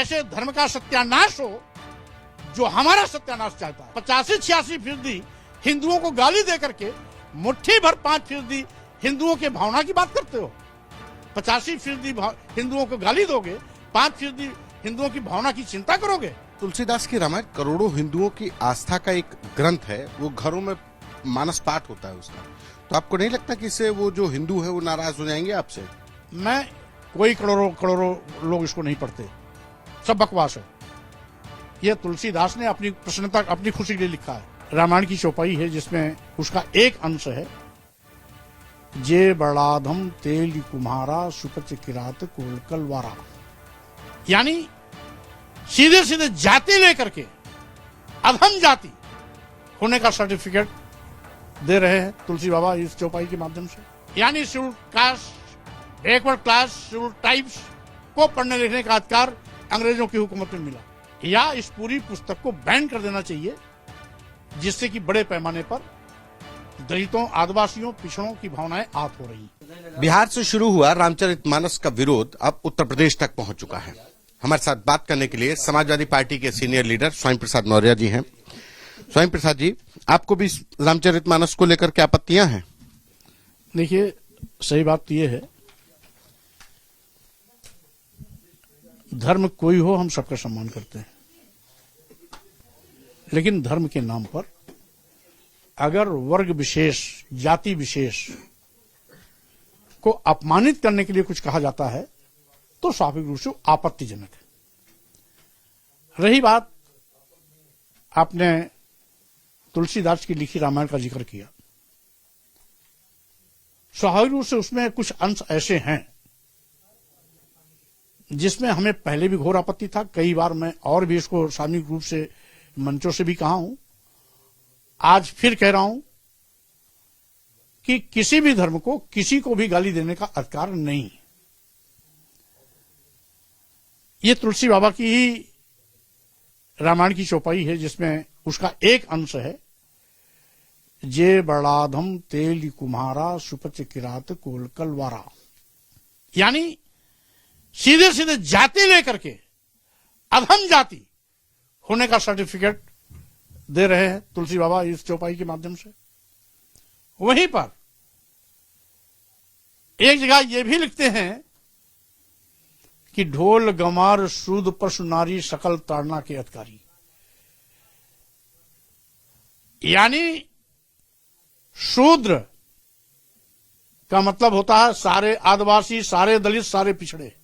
ऐसे धर्म का सत्यानाश हो जो हमारा सत्यानाश चाहता है। 85-86% हिंदुओं को गाली दे करके मुट्ठी भर 5% हिंदुओं के भावना की बात करते हो। 85% हिंदुओं को गाली दोगे, 5% हिंदुओं की भावना की चिंता करोगे। तुलसीदास की रामायण करोड़ों हिंदुओं की आस्था का एक ग्रंथ है, वो घरों में मानस पाठ होता है उसका। तो आपको नहीं लगता कि इससे वो जो हिंदू है वो नाराज हो जाएंगे आपसे? मैं कोई करोड़ों लोग इसको नहीं पढ़ते, सब बकवास है। ये तुलसीदास ने अपनी प्रसन्नता, अपनी खुशी के लिए लिखा है। रामायण की चौपाई है जिसमें उसका एक अंश है, जे बड़ाधम तेल कुम्हारा सुपच किरात कोलकलवारा, यानी सीधे सीधे जाति लेकर के अधम जाति होने का सर्टिफिकेट दे रहे हैं तुलसी बाबा इस चौपाई के माध्यम से। यानी scheduled caste, backward class, scheduled tribes को पढ़ने लिखने का अधिकार अंग्रेजों की हुकूमत में मिला, या इस पूरी पुस्तक को बैन कर देना चाहिए, जिससे कि बड़े पैमाने पर दलितों, आदिवासियों, पिछड़ों की भावनाएं आहत हो रही। बिहार से शुरू हुआ रामचरितमानस का विरोध अब उत्तर प्रदेश तक पहुंच चुका है। हमारे साथ बात करने के लिए समाजवादी पार्टी के सीनियर लीडर स्वयं प्रसाद मौर्य जी हैं। स्वयं प्रसाद जी, आपको भी रामचरितमानस को लेकर क्या आपत्तियां हैं? देखिए, सही बात यह है, धर्म कोई हो हम सबका सम्मान करते हैं, लेकिन धर्म के नाम पर अगर वर्ग विशेष, जाति विशेष को अपमानित करने के लिए कुछ कहा जाता है तो स्वाभाविक रूप से आपत्तिजनक है। रही बात, आपने तुलसीदास की लिखी रामायण का जिक्र किया, स्वाभाविक रूप से उसमें कुछ अंश ऐसे हैं जिसमें हमें पहले भी घोर आपत्ति था। कई बार मैं और भी इसको सामूहिक रूप से मंचों से भी कहा हूं, आज फिर कह रहा हूं कि किसी भी धर्म को किसी को भी गाली देने का अधिकार नहीं। ये तुलसी बाबा की ही रामायण की चौपाई है जिसमें उसका एक अंश है, जे बड़ाधम तेल कुम्हारा सुपच किरात कोलकलवारा, यानी सीधे सीधे जाति लेकर के अधम जाति होने का सर्टिफिकेट दे रहे हैं तुलसी बाबा इस चौपाई के माध्यम से। वहीं पर एक जगह ये भी लिखते हैं कि ढोल गमार सूद पशु नारी सकल ताड़ना के अधिकारी, यानी शूद्र का मतलब होता है सारे आदिवासी, सारे दलित, सारे पिछड़े,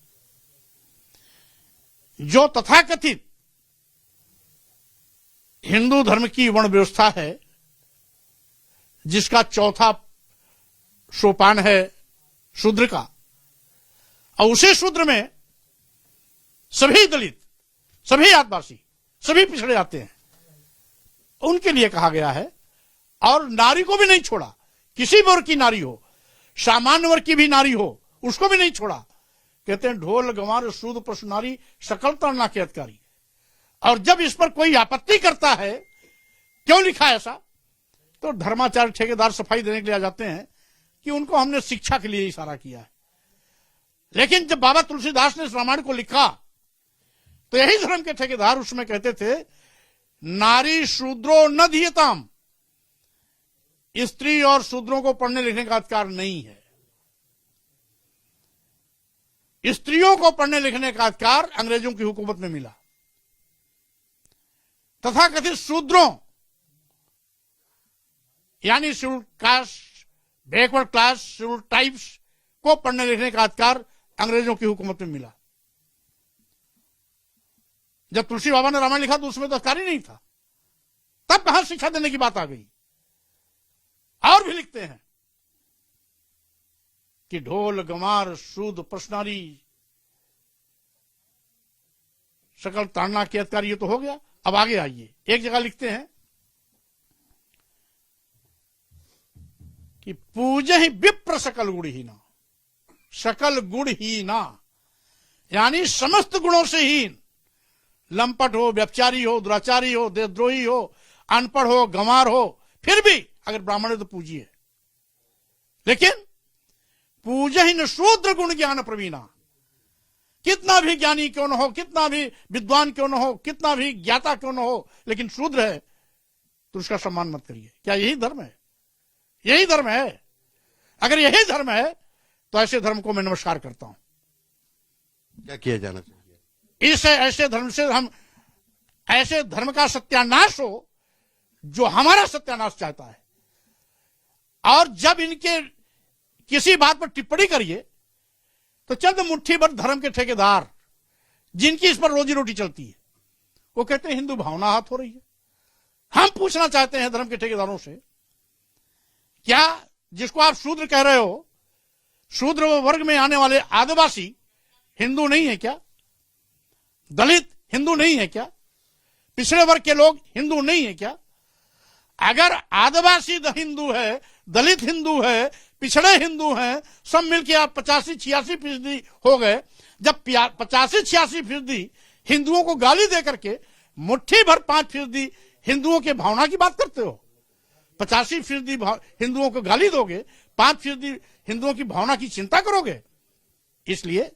जो तथाकथित हिंदू धर्म की वर्ण व्यवस्था है, जिसका चौथा सोपान है शूद्र का, और उसी शूद्र में सभी दलित, सभी आदिवासी, सभी पिछड़े आते हैं, उनके लिए कहा गया है। और नारी को भी नहीं छोड़ा, किसी वर्ग की नारी हो, सामान्य वर्ग की भी नारी हो, उसको भी नहीं छोड़ा। कहते हैं ढोल गंवार सूद पशु नारी सकल ताड़ना के अधिकारी। और जब इस पर कोई आपत्ति करता है, क्यों लिखा ऐसा, तो धर्माचार्य ठेकेदार सफाई देने के लिए आ जाते हैं कि उनको हमने शिक्षा के लिए इशारा किया है। लेकिन जब बाबा तुलसीदास ने इस रामायण को लिखा तो यही धर्म के ठेकेदार उसमें कहते थे, नारी शूद्रो न धीयताम, स्त्री और शूद्रों को पढ़ने लिखने का अधिकार नहीं है। स्त्रियों को पढ़ने लिखने का अधिकार अंग्रेजों की हुकूमत में मिला। तथाकथित शूद्रों यानी scheduled caste, backward class, scheduled tribes को पढ़ने लिखने का अधिकार अंग्रेजों की हुकूमत में मिला। जब तुलसी बाबा ने रामायण लिखा तो उसमें तो अधिकार ही नहीं था, तब कहां शिक्षा देने की बात आ गई। और भी लिखते हैं कि ढोल गंवार सूद पशु नारी सकल ताड़ना के अधिकारी, ये तो हो गया। अब आगे आइए, एक जगह लिखते हैं कि पूजे ही विप्र सकल गुणहीना, सकल गुणहीना यानी समस्त गुणों से हीन, लंपट हो, व्यभिचारी हो, दुराचारी हो, देशद्रोही हो, अनपढ़ हो, गंवार हो, फिर भी अगर ब्राह्मण है तो पूजिए। लेकिन पूजे ही न शूद्र गुण ज्ञान प्रवीणा, कितना भी ज्ञानी क्यों न हो, कितना भी विद्वान क्यों न हो, कितना भी ज्ञाता क्यों न हो, लेकिन शूद्र है तो उसका सम्मान मत करिए। क्या यही धर्म है? यही धर्म है? अगर यही धर्म है तो ऐसे धर्म को मैं नमस्कार करता हूं। क्या किया जाना चाहिए? इस ऐसे धर्म से हम ऐसे धर्म का सत्यानाश हो जो हमारा सत्यानाश चाहता है। और जब इनके किसी बात पर टिप्पणी करिए तो चंद मुट्ठी भर धर्म के ठेकेदार जिनकी इस पर रोजी रोटी चलती है वो कहते हैं हिंदू भावना आहत हो रही है। हम पूछना चाहते हैं धर्म के ठेकेदारों से, क्या जिसको आप शूद्र कह रहे हो, शूद्र वर्ग में आने वाले आदिवासी हिंदू नहीं है क्या? दलित हिंदू नहीं है क्या? पिछड़े वर्ग के लोग हिंदू नहीं है क्या? अगर आदिवासी हिंदू है, दलित हिंदू है, पिछड़े हिंदू हैं, सब मिलकर आप 85-86% हो गए। जब 85-86% हिंदुओं को गाली दे करके मुट्ठी भर 5% हिंदुओं के भावना की बात करते हो। 85% हिंदुओं को गाली दोगे, 5% हिंदुओं की भावना की चिंता करोगे। इसलिए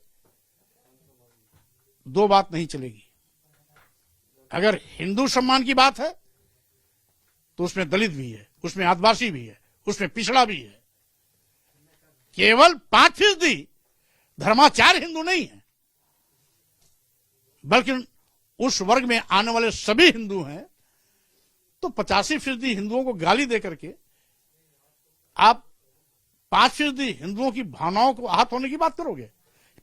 दो बात नहीं चलेगी। अगर हिंदू सम्मान की बात है तो उसमें दलित भी है, उसमें आदिवासी भी है, उसमें पिछड़ा भी है। केवल 5% धर्माचार हिंदू नहीं है, बल्कि उस वर्ग में आने वाले सभी हिंदू हैं। तो 85% हिंदुओं को गाली दे करके आप 5% हिंदुओं की भावनाओं को आहत होने की बात करोगे।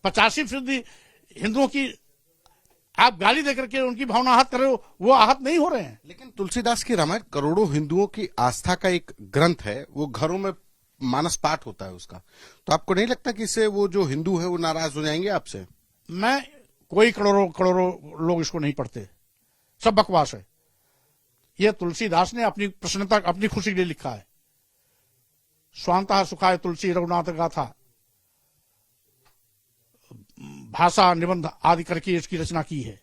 85% हिंदुओं की आप गाली देकर के उनकी भावना आहत कर रहे हो, वो आहत नहीं हो रहे हैं। लेकिन तुलसीदास की रामायण करोड़ों हिंदुओं की आस्था का एक ग्रंथ है, वो घरों में मानस पाठ होता है उसका। तो आपको नहीं लगता कि इससे वो जो हिंदू है वो नाराज हो जाएंगे आपसे? मैं कोई करोड़ों करोड़ों लोग इसको नहीं पढ़ते, सब बकवास है। ये तुलसीदास ने अपनी प्रसन्नता, अपनी खुशी के लिए लिखा है। स्वांतः सुखाय तुलसी रघुनाथ गाथा, भाषा निबंध आदि करके इसकी रचना की है।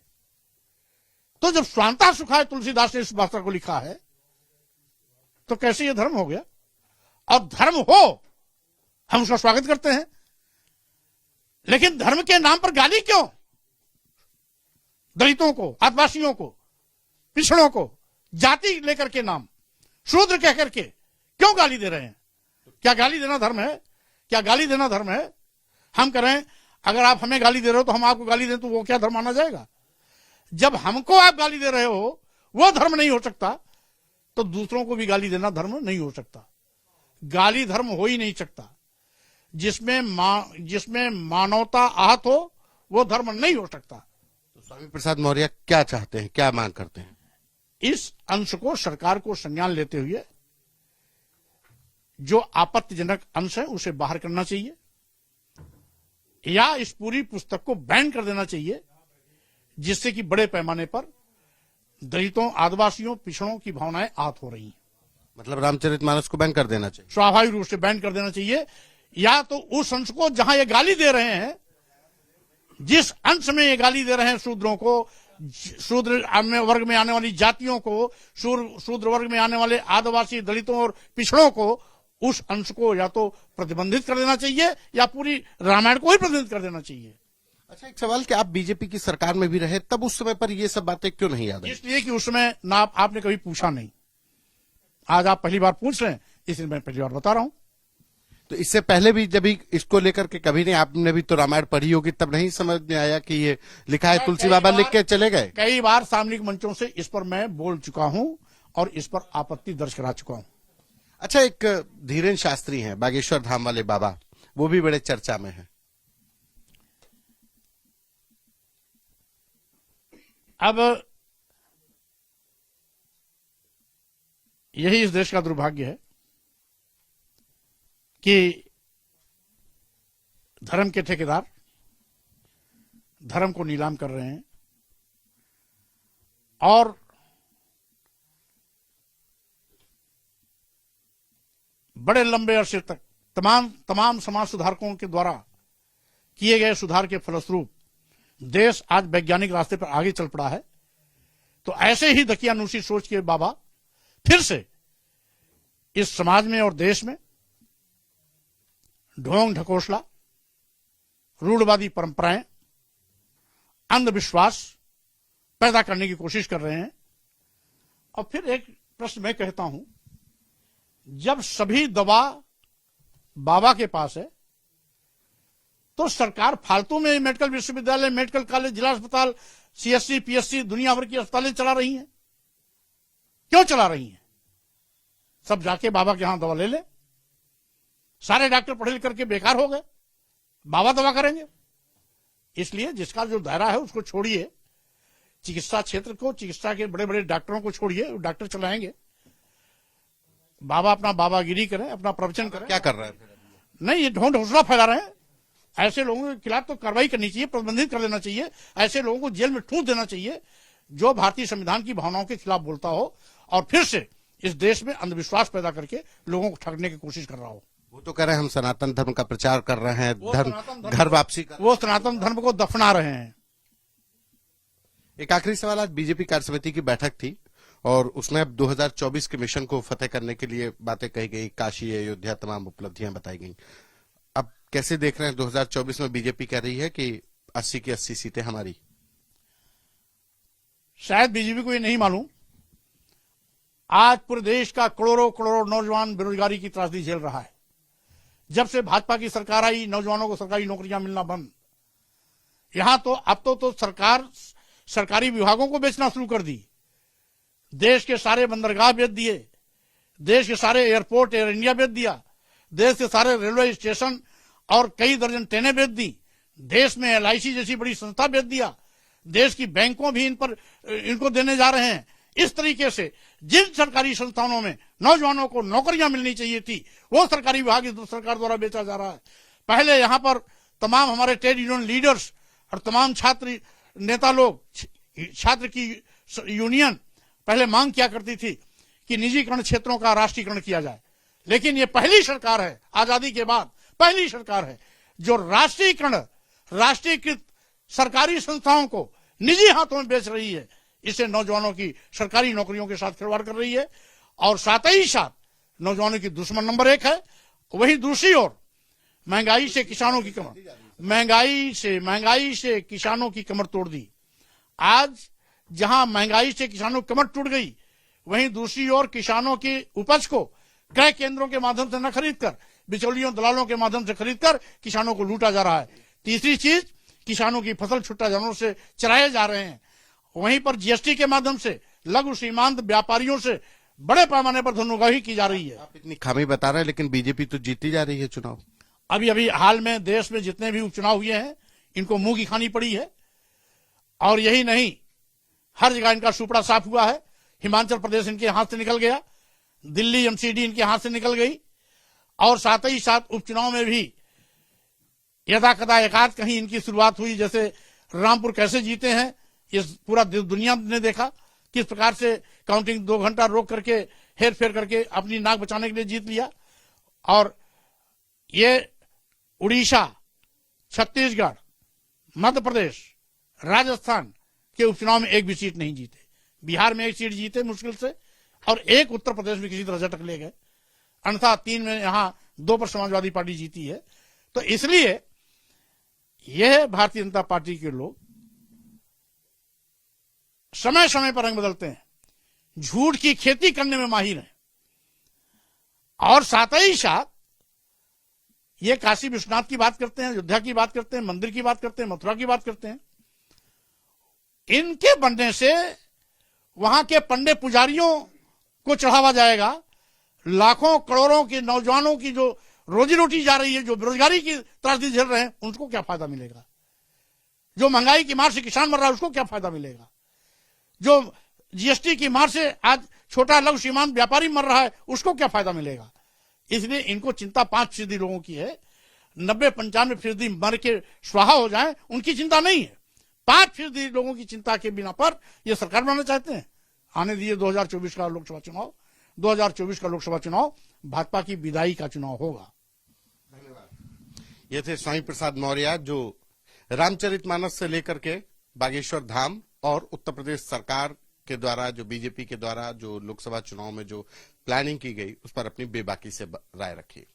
तो जब स्वांतः सुखाय तुलसीदास ने इस भाषा को लिखा है तो कैसे ये धर्म हो गया? और धर्म हो, हम उसका स्वागत करते हैं, लेकिन धर्म के नाम पर गाली क्यों? दलितों को, आदिवासियों को, पिछड़ों को जाति लेकर के नाम, शूद्र कह करके क्यों गाली दे रहे हैं? क्या गाली देना धर्म है? क्या गाली देना धर्म है? हम करें, अगर आप हमें गाली दे रहे हो तो हम आपको गाली दें तो वो क्या धर्म माना जाएगा? जब हमको आप गाली दे रहे हो वो धर्म नहीं हो सकता, तो दूसरों को भी गाली देना धर्म नहीं हो सकता। गाली धर्म हो ही नहीं सकता। जिसमें मानवता आहत हो वो धर्म नहीं हो सकता। तो स्वामी प्रसाद मौर्य क्या चाहते हैं, क्या मांग करते हैं? इस अंश को सरकार को संज्ञान लेते हुए जो आपत्तिजनक अंश है उसे बाहर करना चाहिए, या इस पूरी पुस्तक को बैन कर देना चाहिए, जिससे कि बड़े पैमाने पर दलितों, आदिवासियों, पिछड़ों की भावनाएं आहत हो रही हैं। मतलब रामचरितमानस को बैन कर देना चाहिए? स्वाभाविक रूप से बैन कर देना चाहिए, या तो उस अंश को जहां ये गाली दे रहे हैं, जिस अंश में ये गाली दे रहे हैं शूद्रों को, शूद्र वर्ग में आने वाली जातियों को, शूद्र वर्ग में आने वाले आदिवासी, दलितों और पिछड़ों को, उस अंश को या तो प्रतिबंधित कर देना चाहिए या पूरी रामायण को ही प्रतिबंधित कर देना चाहिए। अच्छा, एक सवाल कि आप बीजेपी की सरकार में भी रहे, तब उस समय पर ये सब बातें क्यों नहीं याद आई? इसलिए कि उसमें ना आपने कभी पूछा नहीं। आज आप पहली बार पूछ रहे हैं, इसलिए मैं पहली बार बता रहा हूं। तो इससे पहले भी जब इसको लेकर के कभी नहीं, आपने भी तो रामायण पढ़ी होगी, तब नहीं समझ में आया कि ये लिखा है, तुलसी बाबा लिख के चले गए? कई बार सामूहिक मंचों से इस पर मैं बोल चुका हूं और इस पर आपत्ति दर्ज करा चुका हूं। अच्छा, एक धीरेन्द्र शास्त्री हैं, बागेश्वर धाम वाले बाबा, वो भी बड़े चर्चा में हैं। अब यही इस देश का दुर्भाग्य है कि धर्म के ठेकेदार धर्म को नीलाम कर रहे हैं और बड़े लंबे अरसे तक तमाम समाज सुधारकों के द्वारा किए गए सुधार के फलस्वरूप देश आज वैज्ञानिक रास्ते पर आगे चल पड़ा है। तो ऐसे ही दकियानूसी सोच के बाबा फिर से इस समाज में और देश में ढोंग ढकोसला, रूढ़वादी परंपराएं अंधविश्वास पैदा करने की कोशिश कर रहे हैं। और फिर एक प्रश्न मैं कहता हूं, जब सभी दवा बाबा के पास है तो सरकार फालतू में मेडिकल विश्वविद्यालय, मेडिकल कॉलेज, जिला अस्पताल, सीएससी, पीएससी, दुनिया भर की अस्पतालें चला रही हैं। क्यों चला रही हैं? सब जाके बाबा के यहां दवा ले ले। सारे डॉक्टर पढ़े लिख करके बेकार हो गए, बाबा दवा करेंगे। इसलिए जिसका जो दायरा है उसको छोड़िए, चिकित्सा क्षेत्र को, चिकित्सा के बड़े बड़े डॉक्टरों को छोड़िए, डॉक्टर चलाएंगे। बाबा अपना बाबागिरी करें, अपना प्रवचन करें। क्या कर रहे हैं? नहीं, ये ढोंढ हौसला फैला रहे हैं। ऐसे लोगों के खिलाफ तो कार्रवाई करनी चाहिए, प्रतिबंधित कर लेना चाहिए। ऐसे लोगों को जेल में ठूंस देना चाहिए जो भारतीय संविधान की भावनाओं के खिलाफ बोलता हो और फिर से इस देश में अंधविश्वास पैदा करके लोगों को ठगने की कोशिश कर रहा हो। वो तो कह रहे हैं हम सनातन धर्म का प्रचार कर रहे हैं, धर्म घर वापसी कर। वो सनातन धर्म को दफना रहे हैं। एक आखिरी सवाल, आज बीजेपी कार्य समिति की बैठक थी और उसमें अब 2024 के मिशन को फतेह करने के लिए बातें कही गई, काशी, अयोध्या, तमाम उपलब्धियां बताई गई। अब कैसे देख रहे हैं 2024 में बीजेपी कह रही है कि 80 की 80 सीटें हमारी? शायद बीजेपी को ये नहीं मालूम, आज पूरे देश का करोड़ों करोड़ों नौजवान बेरोजगारी की त्रासदी झेल रहा है। जब से भाजपा की सरकार आई, नौजवानों को सरकारी नौकरियां मिलना बंद। यहां तो अब तो सरकार सरकारी विभागों को बेचना शुरू कर दी। देश के सारे बंदरगाह बेच दिए, देश के सारे एयरपोर्ट एयर इंडिया बेच दिया, देश के सारे रेलवे स्टेशन और कई दर्जन ट्रेनें बेच दी, देश में LIC जैसी बड़ी संस्था बेच दिया, देश की बैंकों भी इनको देने जा रहे हैं। इस तरीके से जिन सरकारी संस्थानों में नौजवानों को नौकरियां मिलनी चाहिए थी, वो सरकारी विभाग इस सरकार द्वारा बेचा जा रहा है। पहले यहां पर तमाम हमारे ट्रेड यूनियन लीडर्स और तमाम छात्र नेता लोग, छात्र की यूनियन पहले मांग किया करती थी कि निजीकरण क्षेत्रों का राष्ट्रीयकरण किया जाए। लेकिन ये पहली सरकार है, आजादी के बाद पहली सरकार है जो राष्ट्रीयकृत सरकारी संस्थाओं को निजी हाथों में बेच रही है। इससे नौजवानों की सरकारी नौकरियों के साथ खिलवाड़ कर रही है और साथ ही साथ नौजवानों की दुश्मन नंबर 1 है। वहीं दूसरी ओर महंगाई से किसानों की कमर, महंगाई से किसानों की कमर तोड़ दी। आज जहां महंगाई से किसानों की कमर टूट गई, वहीं दूसरी ओर किसानों की उपज को क्रय केंद्रों के माध्यम से न खरीदकर बिचौलियों दलालों के माध्यम से खरीदकर किसानों को लूटा जा रहा है। तीसरी चीज, किसानों की फसल छुट्टा जानवरों से चराए जा रहे हैं। वहीं पर GST के माध्यम से लघु सीमांत व्यापारियों से बड़े पैमाने पर धनउगाही की जा रही है। आप इतनी खामी बता रहे हैं, लेकिन बीजेपी तो जीती जा रही है चुनाव। अभी हाल में देश में जितने भी उपचुनाव हुए हैं, इनको मुंह की खानी पड़ी है। और यही नहीं, हर जगह इनका सुपड़ा साफ हुआ है। हिमाचल प्रदेश इनके हाथ से निकल गया, दिल्ली MCD इनके हाथ से निकल गई, और साथ ही साथ उपचुनाव में भी यदा कदा एकाध कहीं इनकी शुरुआत हुई। जैसे रामपुर कैसे जीते हैं, ये पूरा दुनिया ने देखा किस प्रकार से काउंटिंग 2 घंटा रोक करके हेर फेर करके अपनी नाक बचाने के लिए जीत लिया। और ये उड़ीसा, छत्तीसगढ़, मध्य प्रदेश, राजस्थान के उपचुनाव में एक भी सीट नहीं जीते। बिहार में 1 सीट जीते मुश्किल से, और 1 उत्तर प्रदेश में किसी तरह झटक ले गए। अन्यथा 3 में यहां 2 पर समाजवादी पार्टी जीती है। तो इसलिए यह भारतीय जनता पार्टी के लोग समय समय पर रंग बदलते हैं, झूठ की खेती करने में माहिर हैं, और साथ ही साथ ये काशी विश्वनाथ की बात करते हैं, अयोध्या की बात करते हैं, मंदिर की बात करते हैं, मथुरा की बात करते हैं। इनके बनने से वहां के पंडे पुजारियों को चढ़ावा जाएगा। लाखों करोड़ों के नौजवानों की जो रोजी रोटी जा रही है, जो बेरोजगारी की त्रासदी झेल रहे हैं, उनको क्या फायदा मिलेगा? जो महंगाई की मार से किसान मर रहा है, उसको क्या फायदा मिलेगा? जो GST की मार से आज छोटा लघु सीमांत व्यापारी मर रहा है, उसको क्या फायदा मिलेगा? इसलिए इनको चिंता 5% लोगों की है। 90-95% मर के स्वाहा हो जाए, उनकी चिंता नहीं है। 5% लोगों की चिंता के बिना पर ये सरकार बनाना चाहते हैं। आने दिए 2024 का लोकसभा चुनाव। 2024 का लोकसभा चुनाव भाजपा की विदाई का चुनाव होगा। ये थे स्वामी प्रसाद मौर्य, जो रामचरितमानस से लेकर के बागेश्वर धाम और उत्तर प्रदेश सरकार के द्वारा, जो बीजेपी के द्वारा जो लोकसभा चुनाव में जो प्लानिंग की गई, उस पर अपनी बेबाकी से राय रखी।